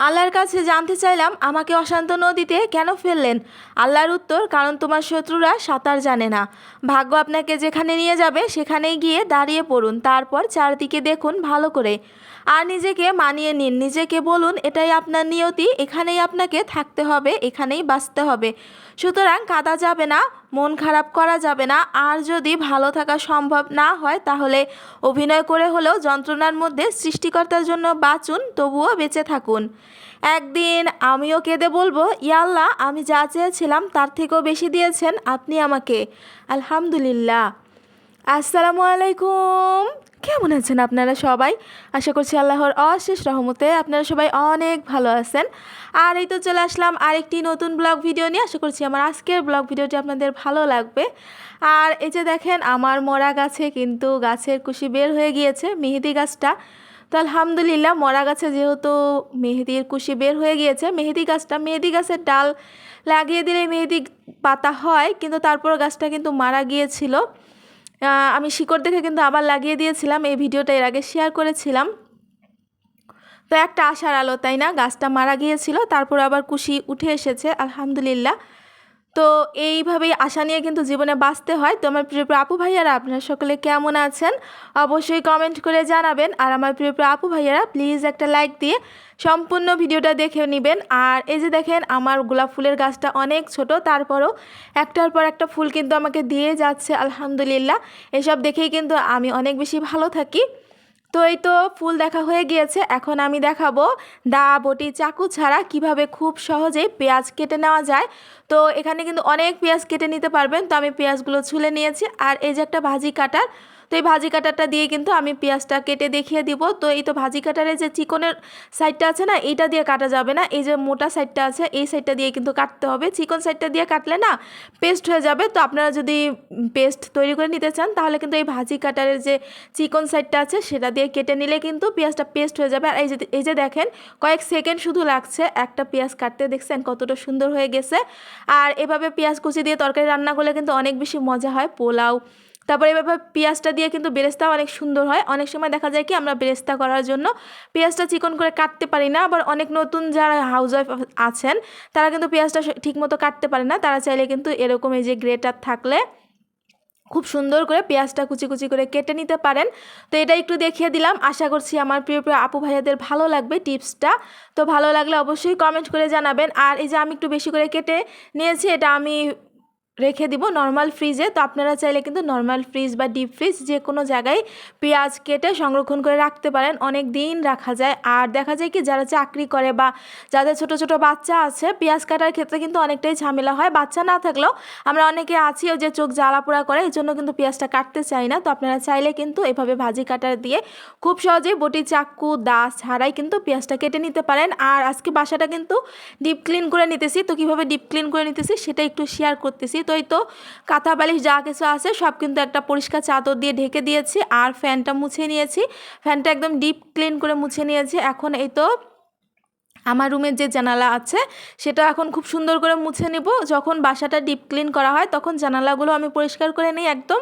আল্লাহর কাছে জানতে চাইলাম, আমাকে অশান্ত নদীতে কেন ফেললেন? আল্লাহর উত্তর, কারণ তোমার শত্রুরা সাঁতার জানে না। ভাগ্য আপনাকে যেখানে নিয়ে যাবে সেখানেই গিয়ে দাঁড়িয়ে পড়ুন, তারপর চারদিকে দেখুন ভালো করে, আর নিজেকে মানিয়ে নিন। নিজেকে বলুন, এটাই আপনার নিয়তি, এখানেই আপনাকে থাকতে হবে, এখানেই বাঁচতে হবে। সুতরাং কাঁদা যাবে না, মন খারাপ করা যাবে না। আর যদি ভালো থাকা সম্ভব না হয়, তাহলে অভিনয় করে হলেও যন্ত্রণার মধ্যে সৃষ্টিকর্তার জন্য বাঁচুন, তবুও বেঁচে থাকুন। একদিন আমিও কেঁদে বলবো, ইয়া আল্লাহ, আমি যা চেয়েছিলাম তার থেকেও বেশি দিয়েছেন আপনি আমাকে। আলহামদুলিল্লাহ। আসসালামু আলাইকুম। কেমন আছেন আপনারা সবাই? আশা করছি আল্লাহর অশেষ রহমতে আপনারা সবাই অনেক ভালো আছেন। আর এই তো চলে আসলাম আরেকটি নতুন ব্লগ ভিডিও নিয়ে। আশা করছি আমার আজকের ব্লগ ভিডিওটি আপনাদের ভালো লাগবে। আর এই যে দেখেন, আমার মরা গাছে কিন্তু গাছের কুশি বের হয়ে গিয়েছে, মেহেদি গাছটা। তো আলহামদুলিল্লাহ, মরা গাছে যেহেতু মেহেদির কুশি বের হয়ে গিয়েছে, মেহেদি গাছের ডাল লাগিয়ে দিলে মেহেদি পাতা হয়, কিন্তু তারপর গাছটা কিন্তু মারা গিয়েছিল। আমি শিকড় দেখে কিন্তু আবার লাগিয়ে দিয়েছিলাম, এই ভিডিওটা এর আগে শেয়ার করেছিলাম। তো একটা আশার আলো, তাই না? গাছটা মারা গিয়েছিল, তারপর আবার কুশি উঠে এসেছে, আলহামদুলিল্লাহ। তো এইভাবেই আশা নিয়ে কিন্তু জীবনে বাঁচতে হয়। তো আমার প্রিয় প্রিয় আপু ভাইয়ারা, আপনারা সকলে কেমন আছেন অবশ্যই কমেন্ট করে জানাবেন। আর আমার প্রিয় প্রিয় আপু ভাইয়ারা, প্লিজ একটা লাইক দিয়ে সম্পূর্ণ ভিডিওটা দেখে নেবেন। আর এই যে দেখেন, আমার গোলাপ ফুলের গাছটা অনেক ছোট, তারপরও একটার পর একটা ফুল কিন্তু আমাকে দিয়ে যাচ্ছে, আলহামদুলিল্লাহ। এসব দেখেই কিন্তু আমি অনেক বেশি ভালো থাকি। তো এই তো ফুল দেখা হয়ে গিয়েছে, এখন আমি দেখাবো দা বটি চাকু ছাড়া কিভাবে খুব সহজেই পেঁয়াজ কেটে নেওয়া যায়। তো এখানে কিন্তু অনেক পেঁয়াজ কেটে নিতে পারবেন। তো আমি পেঁয়াজগুলো ছুলে নিয়েছি, আর এই যে একটা ভাজি কাটার, তো এই ভাজি কাটারটা দিয়ে কিন্তু আমি পেঁয়াজটা কেটে দেখিয়ে দিব। তো এই তো ভাজি কাটারের যে চিকনের সাইডটা আছে না, এইটা দিয়ে কাটা যাবে না, এই যে মোটা সাইডটা আছে এই সাইডটা দিয়ে কিন্তু কাটতে হবে। চিকন সাইডটা দিয়ে কাটলে না পেস্ট হয়ে যাবে। তো আপনারা যদি পেস্ট তৈরি করে নিতে চান, তাহলে কিন্তু এই ভাজি কাটারের যে চিকন সাইডটা আছে সেটা দিয়ে কেটে নিলে কিন্তু পেঁয়াজটা পেস্ট হয়ে যাবে। আর এই যে দেখেন, কয়েক সেকেন্ড শুধু লাগছে একটা পেঁয়াজ কাটতে, দেখছেন কতটা সুন্দর হয়ে গেছে। আর এভাবে পেঁয়াজ কুচি দিয়ে তরকারি রান্না করলে কিন্তু অনেক বেশি মজা হয়, পোলাও। তারপরে এভাবে পেঁয়াজটা দিয়ে কিন্তু বেরেস্তাও অনেক সুন্দর হয়। অনেক সময় দেখা যায় কি, আমরা বেরেস্তা করার জন্য পেঁয়াজটা চিকন করে কাটতে পারি না। আবার অনেক নতুন যারা হাউসওয়াইফ আছেন, তারা কিন্তু পেঁয়াজটা ঠিকমতো কাটতে পারে না। তারা চাইলে কিন্তু এরকম এই যে গ্রেটার থাকলে খুব সুন্দর করে পেঁয়াজটা কুচি কুচি করে কেটে নিতে পারেন। তো এটা একটু দেখিয়ে দিলাম, আশা করছি আমার প্রিয় প্রিয় আপু ভাইয়াদের ভালো লাগবে টিপসটা। তো ভালো লাগলে অবশ্যই কমেন্ট করে জানাবেন। আর এই যে আমি একটু বেশি করে কেটে নিয়েছি, এটা আমি রেখে দিব নর্মাল ফ্রিজে। তো আপনারা চাইলে কিন্তু নর্মাল ফ্রিজ বা ডিপ ফ্রিজ যে কোনো জায়গায় পেঁয়াজ কেটে সংরক্ষণ করে রাখতে পারেন, অনেক দিন রাখা যায়। আর দেখা যায় কি, যারা চাকরি করে বা যাদের ছোট ছোট বাচ্চা আছে, পেঁয়াজ কাটার ক্ষেত্রে কিন্তু অনেকটাই ঝামেলা হয়। বাচ্চা না থাকলেও আমরা অনেকে আছি ওই যে চোখ জ্বালা পোড়া করে, এই জন্য কিন্তু পেঁয়াজটা কাটতে চাই না। তো আপনারা চাইলে কিন্তু এভাবে ভাজি কাটার দিয়ে খুব সহজেই বটি চাকু দা ছাড়াই কিন্তু পেঁয়াজটা কেটে নিতে পারেন। আর আজকে বাসাটা কিন্তু ডিপ ক্লিন করে নিতেছি। তো কীভাবে ডিপ ক্লিন করে নিতেছি সেটা একটু শেয়ার করতেছি। তো এই তো কাঁথা বালিশ যা কিছু আছে সব কিন্তু একটা পরিষ্কার চাদর দিয়ে ঢেকে দিয়েছি, আর ফ্যানটা মুছে নিয়েছি। ফ্যানটা একদম ডিপ ক্লিন করে মুছে নিয়েছি। এখন এই তো আমার রুমের যে জানালা আছে সেটা এখন খুব সুন্দর করে মুছে নিব। যখন বাসাটা ডিপ ক্লিন করা হয় তখন জানালাগুলো আমি পরিষ্কার করে নিই একদম।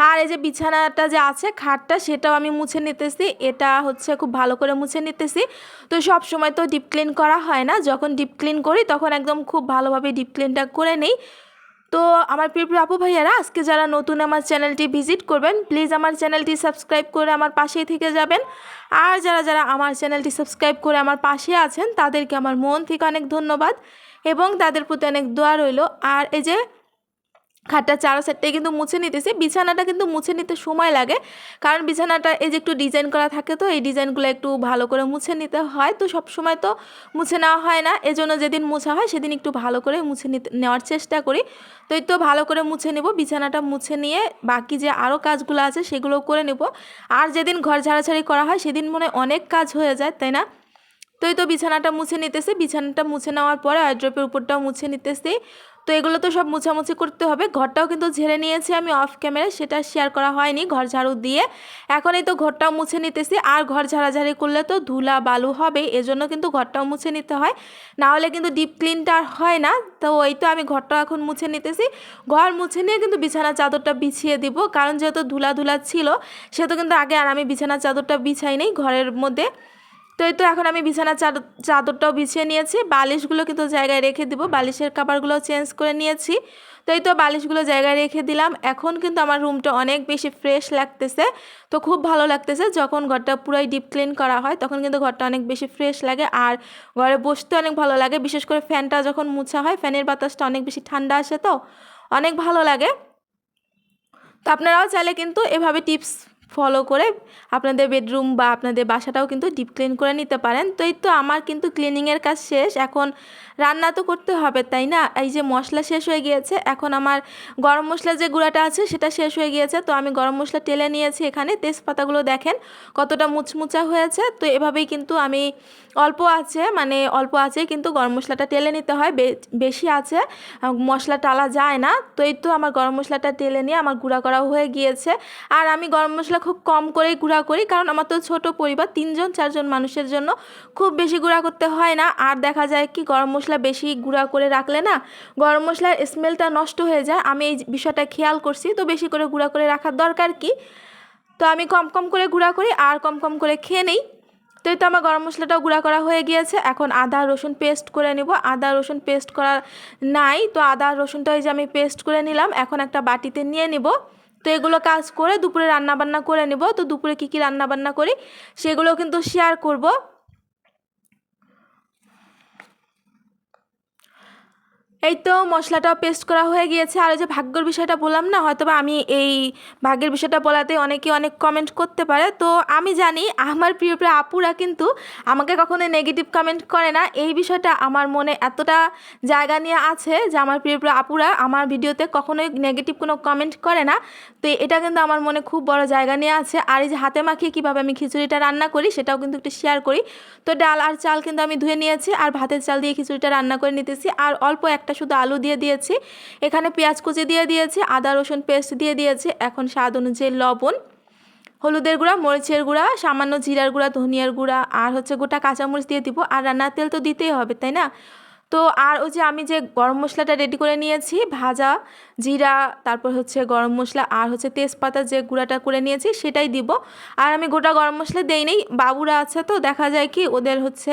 আর এই যে বিছানাটা যে আছে, খাটটা, সেটাও আমি মুছে নিতেছি। এটা হচ্ছে খুব ভালো করে মুছে নিতেছি। তো সব সময় তো ডিপ ক্লিন করা হয় না, যখন ডিপ ক্লিন করি তখন একদম খুব ভালোভাবে ডিপ ক্লিনটা করে নিই। তো আমার প্রিয় প্রিয় আপু ভাইয়ারা, আজকে যারা নতুন আমার চ্যানেলটি ভিজিট করবেন, প্লিজ আমার চ্যানেলটি সাবস্ক্রাইব করে আমার পাশেই থেকে যাবেন। আর যারা যারা আমার চ্যানেলটি সাবস্ক্রাইব করে আমার পাশে আছেন, তাদেরকে আমার মন থেকে অনেক ধন্যবাদ এবং তাদের প্রতি অনেক দোয়া রইল। আর এই যে খাটটা চারো সাইডটাই কিন্তু মুছে নিতেছি। বিছানাটা কিন্তু মুছে নিতে সময় লাগে, কারণ বিছানাটা এই যে একটু ডিজাইন করা থাকে, তো এই ডিজাইনগুলো একটু ভালো করে মুছে নিতে হয়। তো সব সময় তো মুছে নেওয়া হয় না, এজন্য যেদিন মোছা হয় সেদিন একটু ভালো করে মুছে নেওয়ার চেষ্টা করি। তো এই তো ভালো করে মুছে নেব। বিছানাটা মুছে নিয়ে বাকি যে আরও কাজগুলো আছে সেগুলো করে নেব। আর যেদিন ঘর ঝাড়াঝাড়ি করা হয় সেদিন মনে অনেক কাজ হয়ে যায়, তাই না? তো এই তো বিছানাটা মুছে নিতেছি। বিছানাটা মুছে নেওয়ার পরে ওয়ারড্রপের উপরটাও মুছে নিতেছি। তো এগুলো তো সব মুছামুছি করতে হবে। ঘরটাও কিন্তু ঝেড়ে নিয়েছি আমি অফ ক্যামেরায়, সেটা শেয়ার করা হয়নি, ঘর ঝাড়ু দিয়ে। এখন এই তো ঘরটাও মুছে নিতেছি। আর ঘর ঝাড়াঝাড়ি করলে তো ধুলা বালু হবে, এজন্য কিন্তু ঘরটাও মুছে নিতে হয়, না হলে কিন্তু ডিপ ক্লিনটা আর হয় না। তো এই তো আমি ঘরটাও এখন মুছে নিতেছি। ঘর মুছে নিয়ে কিন্তু বিছানার চাদরটা বিছিয়ে দিব, কারণ যেহেতু ধুলা ধুলা ছিল সেহেতু কিন্তু আগে আর আমি বিছানার চাদরটা বিছাই নেই ঘরের মধ্যে। তো এই তো এখন আমি বিছানার চাদরটাও বিছিয়ে নিয়েছি, বালিশগুলো কিন্তু জায়গায় রেখে দিব, বালিশের কাভারগুলো চেঞ্জ করে নিয়েছি। তো এই তো বালিশগুলো জায়গায় রেখে দিলাম। এখন কিন্তু আমার রুমটা অনেক বেশি ফ্রেশ লাগতেছে, তো খুব ভালো লাগতেছে। যখন ঘরটা পুরাই ডিপ ক্লিন করা হয় তখন কিন্তু ঘরটা অনেক বেশি ফ্রেশ লাগে, আর ঘরে বসতে অনেক ভালো লাগে। বিশেষ করে ফ্যানটা যখন মুছা হয়, ফ্যানের বাতাসটা অনেক বেশি ঠান্ডা আসে, তো অনেক ভালো লাগে। তো আপনারাও চাইলে কিন্তু এভাবে টিপস ফলো করে আপনাদের বেডরুম বা আপনাদের বাসাটাও কিন্তু ডিপ ক্লিন করে নিতে পারেন। তো এই তো আমার কিন্তু ক্লিনিংয়ের কাজ শেষ, এখন রান্না তো করতে হবে, তাই না? এই যে মশলা শেষ হয়ে গিয়েছে, এখন আমার গরম মশলা যে গুঁড়াটা আছে সেটা শেষ হয়ে গিয়েছে। তো আমি গরম মশলা টেলে নিয়েছি, এখানে তেজপাতাগুলো দেখেন কতটা মুচমুচা হয়েছে। তো এভাবেই কিন্তু আমি অল্প আছে কিন্তু গরম মশলাটা টেলে নিতে হয়, বেশি আছে মশলা টালা যায় না। তো এই তো আমার গরম মশলাটা টেলে নিয়ে আমার গুঁড়া করা হয়ে গিয়েছে। আর আমি গরম মশলা খুব কম করেই গুঁড়া করি, কারণ আমার তো ছোট পরিবার, 3-4 মানুষের জন্য খুব বেশি গুঁড়া করতে হয় না। আর দেখা যায় কি গরম মশলা বেশি গুঁড়া করে রাখলে না গরম মশলার স্মেলটা নষ্ট হয়ে যায়, আমি এই বিষয়টা খেয়াল করছি। তো বেশি করে গুঁড়া করে রাখার দরকার কি? তো আমি কম কম করে গুঁড়া করি আর কম কম করে খেয়ে নেই। তো এই তো আমার গরম মশলাটাও গুঁড়া করা হয়ে গিয়েছে। এখন আদা রসুন পেস্ট করে নিব, আদা রসুন পেস্ট করা নাই, তো আদা রসুনটা এই যে আমি পেস্ট করে নিলাম, এখন একটা বাটিতে নিয়ে নিব। তো এগুলো কাজ করে দুপুরে রান্নাবান্না করে নেব। তো দুপুরে কী কী রান্নাবান্না করি সেগুলো কিন্তু শেয়ার করব। এই তো মশলাটাও পেস্ট করা হয়ে গিয়েছে। আর ওই যে ভাগ্যের বিষয়টা বললাম না, হয়তো বা আমি এই ভাগ্যের বিষয়টা বলাতে অনেকে অনেক কমেন্ট করতে পারে। তো আমি জানি আমার প্রিয় প্রিয় আপুরা কিন্তু আমাকে কখনো নেগেটিভ কমেন্ট করে না, এই বিষয়টা আমার মনে এতটা জায়গা নিয়ে আছে যে আমার প্রিয় প্রিয় আপুরা আমার ভিডিওতে কখনোই নেগেটিভ কোনো কমেন্ট করে না। তো এটা কিন্তু আমার মনে খুব বড় জায়গা নিয়ে আছে। আর এই যে হাতে মাখিয়ে কীভাবে আমি খিচুড়িটা রান্না করি সেটাও কিন্তু একটু শেয়ার করি। তো ডাল আর চাল কিন্তু আমি ধুয়ে নিয়েছি, আর ভাতের চাল দিয়ে খিচুড়িটা রান্না করে নিতেছি। আর অল্প একটা শুধু আলু দিয়ে দিয়েছি, এখানে পেঁয়াজ কুচি দিয়ে দিয়েছি, আদা রসুন পেস্ট দিয়ে দিয়েছি। এখন স্বাদ অনুযায়ী লবণ, হলুদের গুঁড়া, মরিচের গুঁড়া, সামান্য জিরার গুঁড়া, ধনিয়ার গুঁড়া আর হচ্ছে গোটা কাঁচামরিচ দিয়ে দিব। আর রান্নার তেল তো দিতেই হবে, তাই না? তো আর ওই যে আমি যে গরম মশলাটা রেডি করে নিয়েছি, ভাজা জিরা, তারপর হচ্ছে গরম মশলা আর হচ্ছে তেজপাতা যে গুঁড়াটা করে নিয়েছি সেটাই দিব। আর আমি গোটা গরম মশলা দেই নেই, বাবুরা আছে তো দেখা যায় কি ওদের হচ্ছে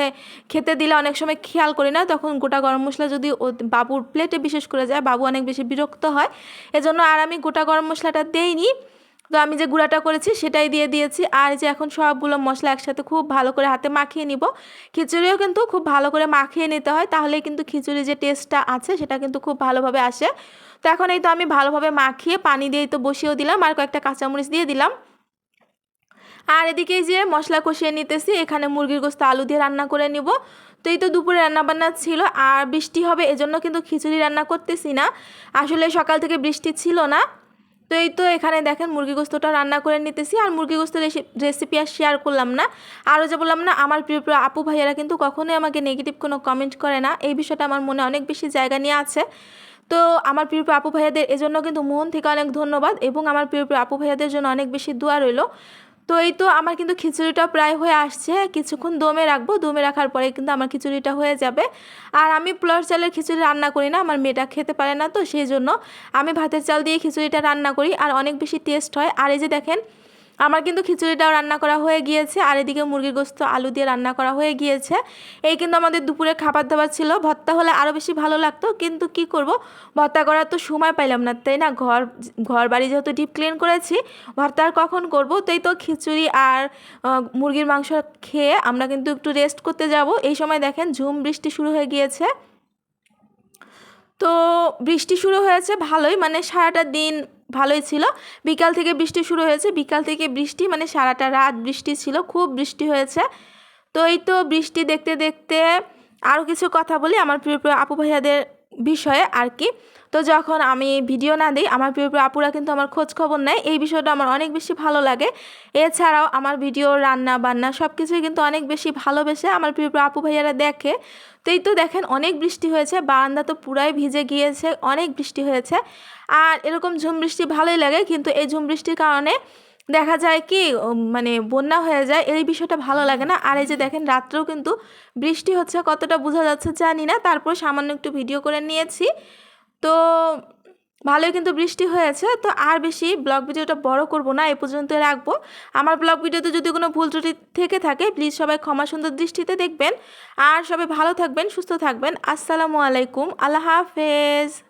খেতে দিলে অনেক সময় খেয়াল করি না, তখন গোটা গরম মশলা যদি বাবুর প্লেটে বিশেষ করে যায়, বাবু অনেক বেশি বিরক্ত হয়, এজন্য আর আমি গোটা গরম মশলাটা দেইনি। তো আমি যে গুঁড়াটা করেছি সেটাই দিয়ে দিয়েছি। আর যে এখন সবগুলো মশলা একসাথে খুব ভালো করে হাতে মাখিয়ে নিব। খিচুড়িও কিন্তু খুব ভালো করে মাখিয়ে নিতে হয়, তাহলে কিন্তু খিচুড়ি যে টেস্টটা আছে সেটা কিন্তু খুব ভালোভাবে আসে। তো এখন এই তো আমি ভালোভাবে মাখিয়ে পানি দিয়েই তো বসিয়েও দিলাম, আর কয়েকটা কাঁচামরিচ দিয়ে দিলাম। আর এদিকে যে মশলা কষিয়ে নিতেছি, এখানে মুরগির গোশত আলু দিয়ে রান্না করে নিব। তো এই তো দুপুরে রান্নাবান্না ছিল, আর বৃষ্টি হবে এজন্য কিন্তু খিচুড়ি রান্না করতেছি না, আসলে সকাল থেকে বৃষ্টি ছিল না। তো এই তো এখানে দেখেন মুরগি গোস্তটা রান্না করে নিতেছি। আর মুরগি গোস্তের রেসিপি আর শেয়ার করলাম না। আরও যে বললাম না, আমার প্রিয় প্রিয় আপু ভাইয়ারা কিন্তু কখনোই আমাকে নেগেটিভ কোনো কমেন্ট করে না, এই বিষয়টা আমার মনে অনেক বেশি জায়গা নিয়ে আছে। তো আমার প্রিয় প্রিয় আপু ভাইয়াদের এজন্য কিন্তু মন থেকে অনেক ধন্যবাদ, এবং আমার প্রিয় প্রিয় আপু ভাইয়াদের জন্য অনেক বেশি দোয়া রইল। তো এই তো আমার কিন্তু খিচুড়িটা প্রায় হয়ে আসছে, কিছুক্ষণ দমে রাখবো, দমে রাখার পরে কিন্তু আমার খিচুড়িটা হয়ে যাবে। আর আমি পোলাও চালের খিচুড়ি রান্না করি না, আমার মেয়েটা খেতে পারে না, তো সেই জন্য আমি ভাতের চাল দিয়ে খিচুড়িটা রান্না করি, আর অনেক বেশি টেস্ট হয়। আর এই যে দেখেন আমার কিন্তু খিচুড়িটাও রান্না করা হয়ে গিয়েছে, আর এদিকে মুরগির গোস্ত আলু দিয়ে রান্না করা হয়ে গিয়েছে। এই কিন্তু আমাদের দুপুরে খাবার দাবার ছিল। ভর্তা হলে আরও বেশি ভালো লাগতো, কিন্তু কি করব, ভর্তা করার তো সময় পাইলাম না, তাই না? ঘর বাড়ি যেহেতু ডিপ ক্লিন করেছি, ভর্তা আর কখন করব? তাই তো খিচুড়ি আর মুরগির মাংস খেয়ে আমরা কিন্তু একটু রেস্ট করতে যাব। এই সময় দেখেন ঝুম বৃষ্টি শুরু হয়ে গিয়েছে। তো বৃষ্টি শুরু হয়েছে ভালোই, মানে সারাটা দিন ভালোই ছিল, বিকাল থেকে বৃষ্টি শুরু হয়েছে, বিকাল থেকে বৃষ্টি মানে সারাটা রাত বৃষ্টি ছিল, খুব বৃষ্টি হয়েছে। তো এই তো বৃষ্টি দেখতে দেখতে আরও কিছু কথা বলি আমার প্রিয় প্রিয় আপু ভাইয়াদের বিষয়ে আর কি। তো যখন আমি ভিডিও না দিই, আমার প্রিয় প্রিয় আপুরা কিন্তু আমার খোঁজ খবর নেয়, এই বিষয়টা আমার অনেক বেশি ভালো লাগে। এছাড়াও আমার ভিডিও রান্না বান্না সব কিছুই কিন্তু অনেক বেশি ভালোবেসে আমার প্রিয় প্রিয় আপু ভাইয়ারা দেখে। তো এই তো দেখেন অনেক বৃষ্টি হয়েছে, বারান্দা তো পুরাই ভিজে গিয়েছে, অনেক বৃষ্টি হয়েছে। আর এরকম ঝুম বৃষ্টি ভালোই লাগে, কিন্তু এই ঝুম বৃষ্টির কারণে দেখা যায় কি মানে বন্যা হয়ে যায়, এই বিষয়টা ভালো লাগে না। আর এই যে দেখেন রাত্রেও কিন্তু বৃষ্টি হচ্ছে, কতটা বোঝা যাচ্ছে জানি না, তারপর সামান্য একটু ভিডিও করে নিয়েছি। তো ভালোই কিন্তু বৃষ্টি হয়েছে, তো আর বেশি ব্লগ ভিডিওটা বড় করব না, এ পর্যন্ত রাখবো। আমার ব্লগ ভিডিওতে যদি কোনো ভুল ত্রুটি থেকে থাকে প্লিজ সবাই ক্ষমা সুন্দর দৃষ্টিতে দেখবেন। আর সবাই ভালো থাকবেন, সুস্থ থাকবেন। আসসালামু আলাইকুম, আল্লাহ হাফেজ।